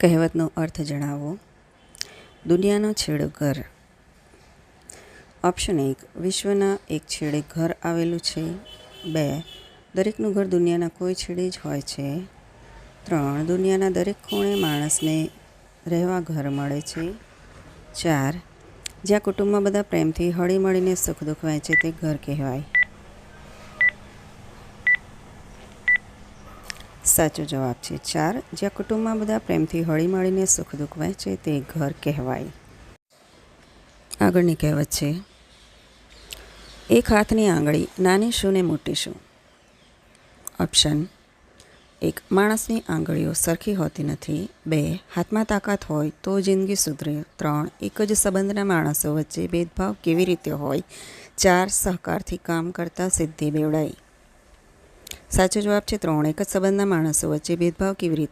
કહેવતનો અર્થ જણાવો. દુનિયાનો છેડો ઘર. ઓપ્શન 1, વિશ્વના એક છેડે ઘર આવેલું છે. 2, દરેકનું ઘર દુનિયાના કોઈ છેડે જ હોય છે. 3, દુનિયાના દરેક ખૂણે માણસને રહેવા ઘર મળે છે. 4, જ્યાં કુટુંબમાં બધા પ્રેમથી હળી મળીને સુખ દુઃખ વહેંચે તે ઘર કહેવાય. સાચો જવાબ છે 4, જ્યાં કુટુંબમાં બધા પ્રેમથી હળી મળીને સુખ દુઃખ વહેંચે તે ઘર કહેવાય. આગળની કહેવત છે, એક હાથની આંગળી, નાની શું ને મોટી શું? ઓપ્શન 1, માણસની આંગળીઓ સરખી હોતી નથી. 2, હાથમાં તાકાત હોય તો જિંદગી સુધરે. 3, એક જ સંબંધના માણસો વચ્ચે ભેદભાવ કેવી રીતે હોય? 4, સહકારથી કામ કરતાં સિદ્ધિ બેવડાય. સાચો જવાબ છે 3, એક જ સંબંધના માણસો વચ્ચે ભેદભાવ કેવી રીતે